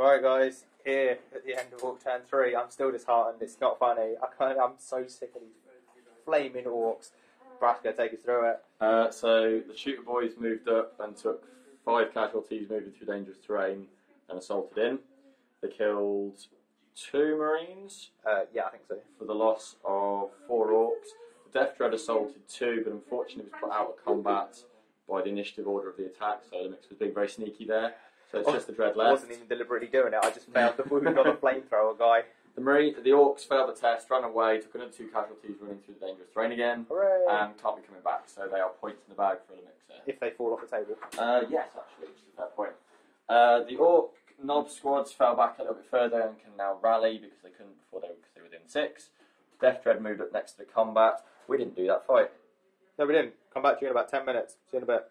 Right, guys, here at the end of Ork Turn 3, I'm still disheartened. It's not funny. I'm so sick of these flaming orcs. Braska, take us through it. So the shooter boys moved up and took 5 casualties moving through dangerous terrain and assaulted in. They killed 2 marines. Yeah, I think so. For the loss of 4 orcs. The Death Dread assaulted 2, but unfortunately was put out of combat by the initiative order of the attack. So the mix was being very sneaky there. So it's just the Dread left. I wasn't even deliberately doing it. I just failed the wound on the flamethrower guy. The Orks failed the test, ran away, took another 2 casualties running through the dangerous terrain again. Hooray! And can't be coming back, so they are points in the bag for the mixer. If they fall off the table. Yes, actually, which is a fair point. The Ork Nob squads fell back a little bit further and can now rally because they couldn't before because they were within 6. Death Dread moved up next to the combat. We didn't do that fight. No, we didn't. Come back to you in about 10 minutes. See you in a bit.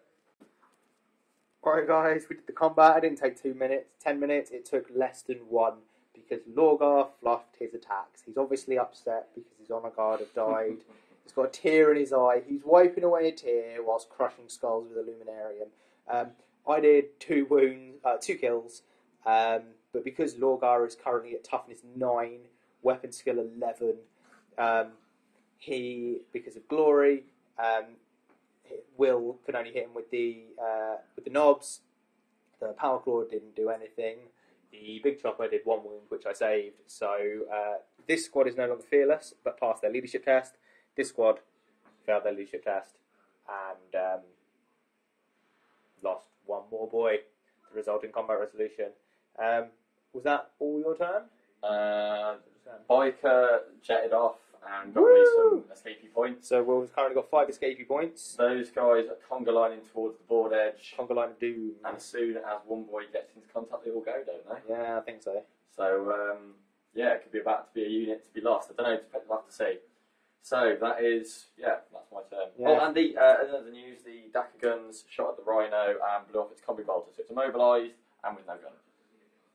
Alright guys, we did the combat. It didn't take 2 minutes, 10 minutes. It took less than 1 because Lorgar fluffed his attacks. He's obviously upset because his honor guard had died. He's got a tear in his eye. He's wiping away a tear whilst crushing skulls with a Luminarium. I did 2 kills, but because Lorgar is currently at toughness 9, weapon skill 11, because of glory, Will could only hit him with the knobs. The power claw didn't do anything. The big chopper did 1 wound, which I saved. So this squad is no longer fearless, but passed their leadership test. This squad failed their leadership test and lost 1 more boy. The resulting combat resolution. Was that all your turn? Biker jetted off and got me some escapey points. So we've currently got 5 escapey points. Those guys are conga lining towards the board edge. Conga line of doom. And as soon as one boy gets into contact, they all go, don't they? Yeah, I think so. So, yeah, it could be about to be a unit to be lost. I don't know, we'll have to see. So, that is, yeah, that's my turn. Yeah. Oh, and another news, the Dakar guns shot at the Rhino and blew off its combi bolter. So it's immobilised and with no gun.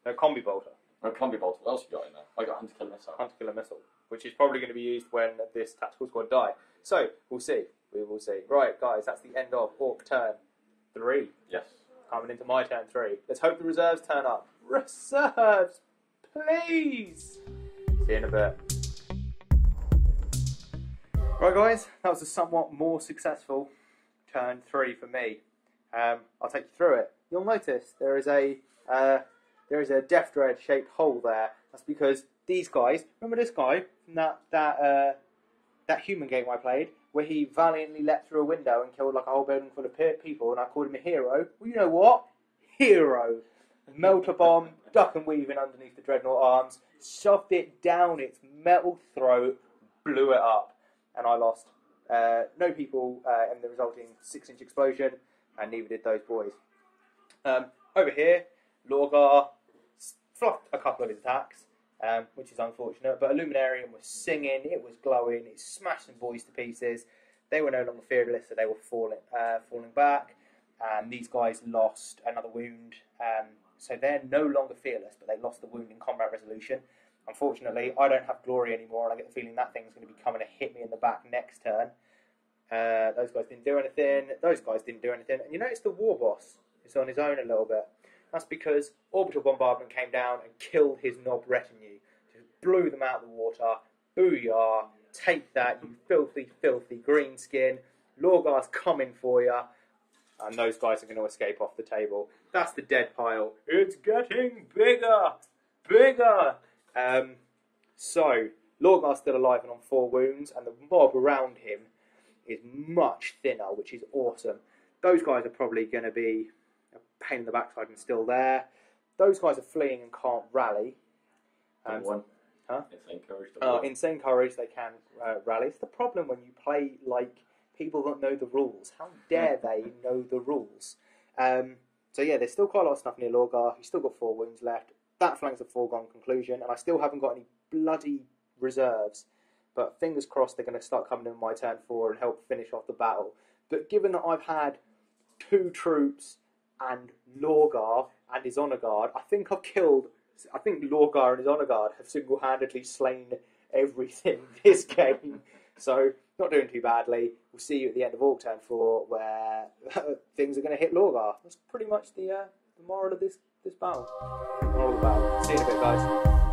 No combi bolter? No combi bolter. What else have you got in there? I got Hunter Killer Missile. Hunter Killer Missile, which is probably going to be used when this tactical squad die. So, we'll see. We will see. Right, guys, that's the end of Ork Turn 3. Yes. Coming into my turn 3. Let's hope the reserves turn up. Reserves! Please! See you in a bit. Right, guys, that was a somewhat more successful turn 3 for me. I'll take you through it. You'll notice there is a Death Dread shaped hole there. That's because these guys, remember this guy from that human game I played, where he valiantly leapt through a window and killed like a whole building full of people, and I called him a hero? Well, you know what? Hero. Melter bomb, duck and weaving underneath the Dreadnought arms, shoved it down its metal throat, blew it up, and I lost. No people in the resulting 6-inch explosion, and neither did those boys. Over here, Lorgar fluffed a couple of his attacks, which is unfortunate, but Illuminarium was singing, it was glowing, it smashed some boys to pieces. They were no longer fearless, so they were falling back, and these guys lost another wound, so they're no longer fearless, but they lost the wound in combat resolution. Unfortunately, I don't have glory anymore, and I get the feeling that thing's going to be coming to hit me in the back next turn. Those guys didn't do anything, those guys didn't do anything, and you notice the Warboss is on his own a little bit. That's because Orbital Bombardment came down and killed his Nob retinue. Just blew them out of the water. Booyah. Take that, you filthy, filthy greenskin. Lorgar's coming for you. And those guys are going to escape off the table. That's the dead pile. It's getting bigger. Bigger. So, Lorgar's still alive and on 4 wounds. And the mob around him is much thinner, which is awesome. Those guys are probably going to be a pain in the backside and still there. Those guys are fleeing and can't rally. Huh? Insane courage. Insane courage, they can rally. It's the problem when you play like people that know the rules. How dare they know the rules? So yeah, there's still quite a lot of stuff near Lorgar. He's still got 4 wounds left. That flank's a foregone conclusion, and I still haven't got any bloody reserves. But fingers crossed they're going to start coming in my turn 4 and help finish off the battle. But given that I've had 2 troops and Lorgar and his honor guard, I think Lorgar and his honor guard have single-handedly slain everything this game. So, not doing too badly. We'll see you at the end of Ork Turn 4, where things are going to hit Lorgar. That's pretty much the moral of this this battle. All about. See you in a bit, guys.